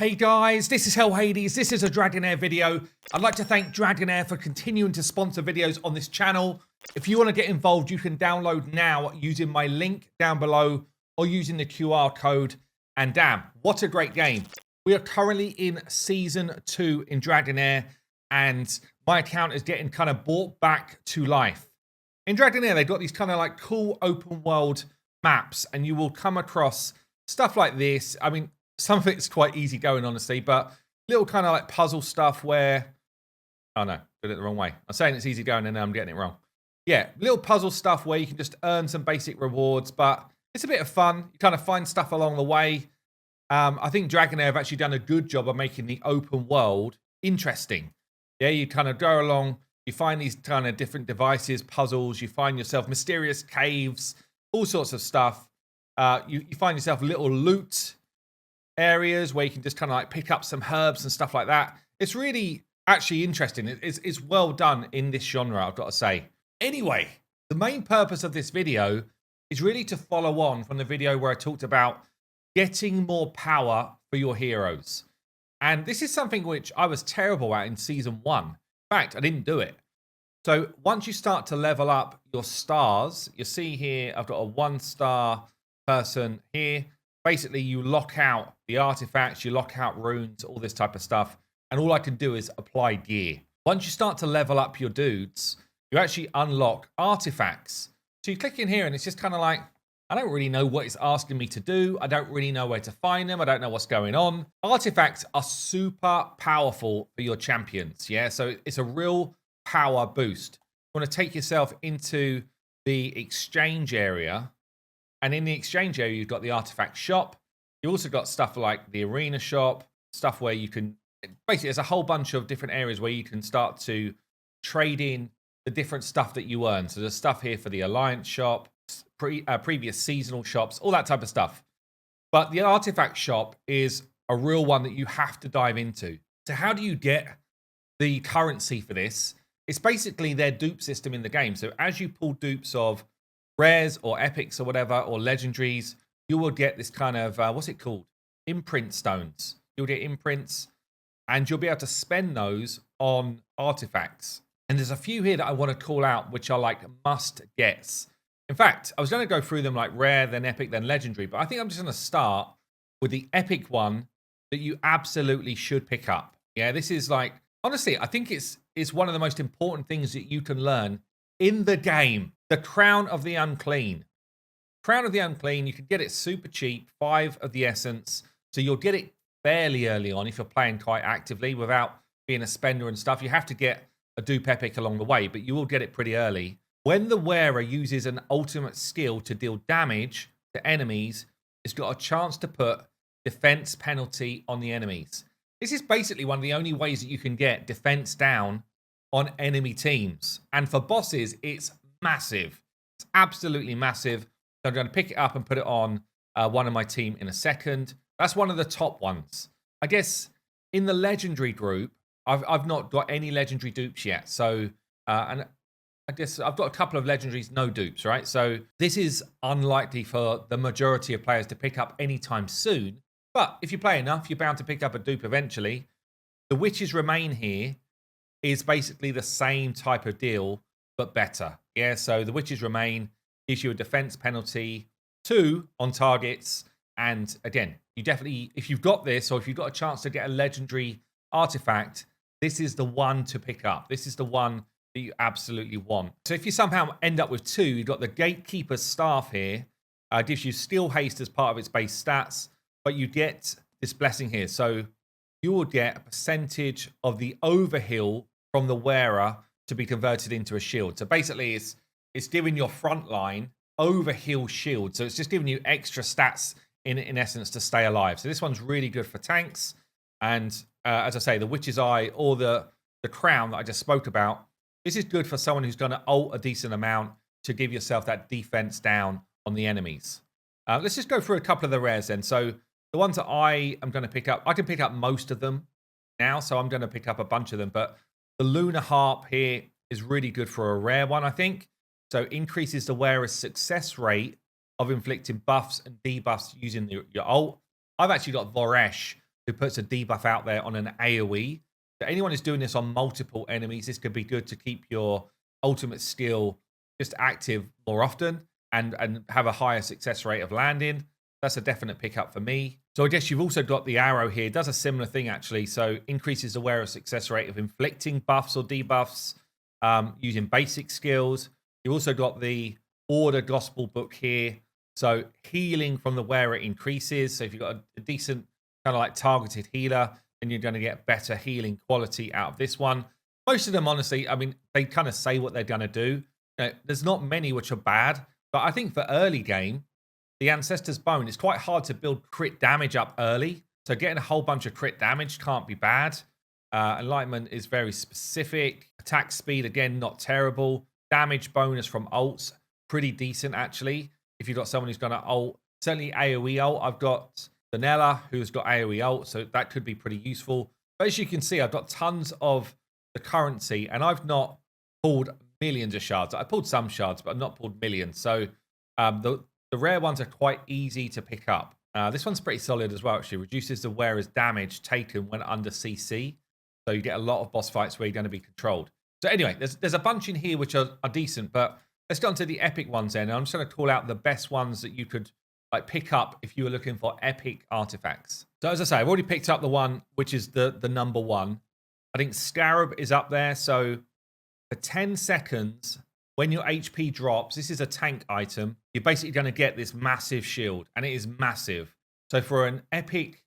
Hey guys, this is Hell Hades. This is a Dragonheir video. I'd like to thank Dragonheir for continuing to sponsor videos on this channel. If you want to get involved, you can download now using my link down below or using the QR code. And damn, what a great game. We are currently in Season 2 in Dragonheir, and my account is getting kind of brought back to life. In Dragonheir, they've got these kind of like cool open world maps, and you will come across stuff like this. I mean, some of it's quite easy going, honestly, but little kind of like puzzle stuff where... Oh, no, did it the wrong way. I'm saying it's easy going and now I'm getting it wrong. Yeah, little puzzle stuff where you can just earn some basic rewards, but it's a bit of fun. You kind of find stuff along the way. I think Dragonheir have actually done a good job of making the open world interesting. Yeah, you kind of go along, you find these kind of different devices, puzzles, you find yourself mysterious caves, all sorts of stuff. You find yourself little loot areas where you can just kind of like pick up some herbs and stuff like that. It's really actually interesting. It's well done in this genre, I've got to say. Anyway, the main purpose of this video is really to follow on from the video where I talked about getting more power for your heroes. And this is something which I was terrible at in Season 1. In fact, I didn't do it. So once you start to level up your stars, you see here, I've got a 1-star person here. Basically, you lock out the artifacts, you lock out runes, all this type of stuff. And all I can do is apply gear. Once you start to level up your dudes, you actually unlock artifacts. So you click in here and it's just kind of like, I don't really know what it's asking me to do. I don't really know where to find them. I don't know what's going on. Artifacts are super powerful for your champions. Yeah, so it's a real power boost. You want to take yourself into the exchange area. And in the exchange area, you've got the artifact shop. You also got stuff like the arena shop, stuff where you can... Basically, there's a whole bunch of different areas where you can start to trade in the different stuff that you earn. So there's stuff here for the alliance shop, previous seasonal shops, all that type of stuff. But the artifact shop is a real one that you have to dive into. So how do you get the currency for this? It's basically their dupe system in the game. So as you pull dupes of rares or epics or whatever, or legendaries, you will get this kind of, what's it called? Imprint stones. You'll get imprints, and you'll be able to spend those on artifacts. And there's a few here that I want to call out, which are like must gets. In fact, I was going to go through them like rare, then epic, then legendary, but I think I'm just going to start with the epic one that you absolutely should pick up. Yeah, this is like, honestly, I think it's one of the most important things that you can learn in the game. The Crown of the Unclean. Crown of the Unclean, you can get it super cheap, 5 of the essence. So you'll get it fairly early on if you're playing quite actively without being a spender and stuff. You have to get a dupe epic along the way, but you will get it pretty early. When the wearer uses an ultimate skill to deal damage to enemies, it's got a chance to put defense penalty on the enemies. This is basically one of the only ways that you can get defense down on enemy teams. And for bosses, it's massive. It's absolutely massive. So I'm going to pick it up and put it on one of my team in a second. That's one of the top ones. I guess in the legendary group, I've not got any legendary dupes yet. So, and I guess I've got a couple of legendaries, no dupes, right? So this is unlikely for the majority of players to pick up anytime soon. But if you play enough, you're bound to pick up a dupe eventually. The Witch's Remain here is basically the same type of deal, but better. Yeah, so the Witch's Remain gives you a defense penalty 2 on targets. And again, you definitely, if you've got this, or if you've got a chance to get a legendary artifact, this is the one to pick up. This is the one that you absolutely want. So if you somehow end up with 2, you've got the Gatekeeper's Staff here. Gives you Steel Haste as part of its base stats, but you get this blessing here. So you will get a percentage of the overheal from the wearer to be converted into a shield. So basically, it's giving your front line overheal shield. So it's just giving you extra stats in essence to stay alive. So this one's really good for tanks. And as I say, the Witch's Eye or the Crown that I just spoke about, this is good for someone who's going to ult a decent amount to give yourself that defense down on the enemies. Let's just go through a couple of the rares then. So the ones that I am going to pick up, I can pick up most of them now, so I'm going to pick up a bunch of them. But the Lunar Harp here is really good for a rare one, I think. So increases the wearer's success rate of inflicting buffs and debuffs using your ult. I've actually got Voresh who puts a debuff out there on an AoE. So anyone who's doing this on multiple enemies, this could be good to keep your ultimate skill just active more often and have a higher success rate of landing. That's a definite pickup for me. So I guess you've also got the arrow here. It does a similar thing, actually. So increases the wearer's success rate of inflicting buffs or debuffs using basic skills. You've also got the Order Gospel book here. So healing from the wearer increases. So if you've got a decent kind of like targeted healer, then you're going to get better healing quality out of this one. Most of them, honestly, I mean, they kind of say what they're going to do. There's not many which are bad, but I think for early game, the Ancestor's Bone, it's quite hard to build crit damage up early. So getting a whole bunch of crit damage can't be bad. Enlightenment is very specific. Attack speed, again, not terrible. Damage bonus from ults, pretty decent, actually. If you've got someone who's going to ult, certainly AoE ult. I've got Vanilla, who's got AoE ult, so that could be pretty useful. But as you can see, I've got tons of the currency, and I've not pulled millions of shards. I pulled some shards, but I've not pulled millions. So the rare ones are quite easy to pick up. This one's pretty solid as well, actually. Reduces the wearer's damage taken when under CC. So you get a lot of boss fights where you're going to be controlled. So anyway, there's a bunch in here which are decent, but let's get on to the epic ones then. I'm just going to call out the best ones that you could like pick up if you were looking for epic artifacts. So as I say, I've already picked up the one which is the number one. I think Scarab is up there. So for 10 seconds, when your HP drops, this is a tank item, you're basically going to get this massive shield, and it is massive. So for an epic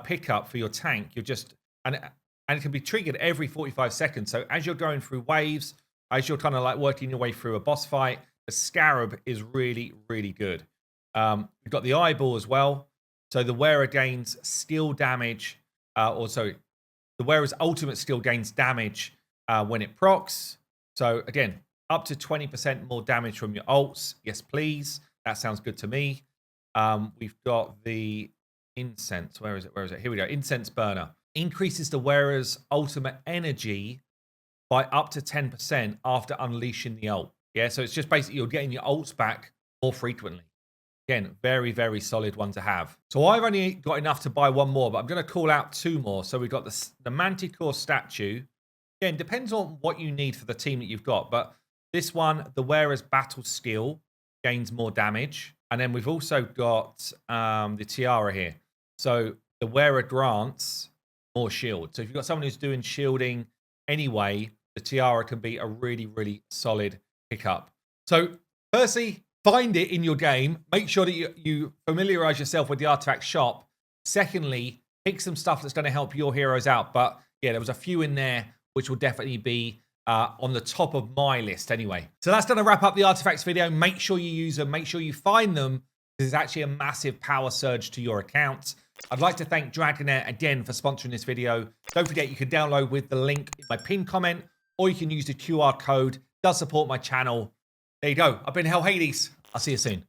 pickup for your tank, you're just, and it can be triggered every 45 seconds. So as you're going through waves, as you're kind of like working your way through a boss fight, the Scarab is really, really good. We've got the Eyeball as well. So the wearer gains skill damage, the wearer's ultimate skill gains damage when it procs. So again, up to 20% more damage from your ults. Yes, please. That sounds good to me. We've got the Incense. Where is it? Here we go. Incense Burner. Increases the wearer's ultimate energy by up to 10% after unleashing the ult. Yeah, so it's just basically you're getting your ults back more frequently. Again, very, very solid one to have. So I've only got enough to buy one more, but I'm going to call out two more. So we've got the Manticore statue. Again, depends on what you need for the team that you've got. But this one, the wearer's battle skill gains more damage. And then we've also got the tiara here. So the wearer grants more shield. So if you've got someone who's doing shielding anyway, the tiara can be a really, really solid pickup. So firstly, find it in your game. Make sure that you familiarize yourself with the artifact shop. Secondly, pick some stuff that's going to help your heroes out. But yeah, there was a few in there which will definitely be on the top of my list anyway. So that's going to wrap up the artifacts video. Make sure you use them. Make sure you find them, because it's actually a massive power surge to your account. I'd like to thank Dragonheir again for sponsoring this video. Don't forget you can download with the link in my pinned comment, or you can use the QR code. It does support my channel. There you go. I've been Hell Hades. I'll see you soon.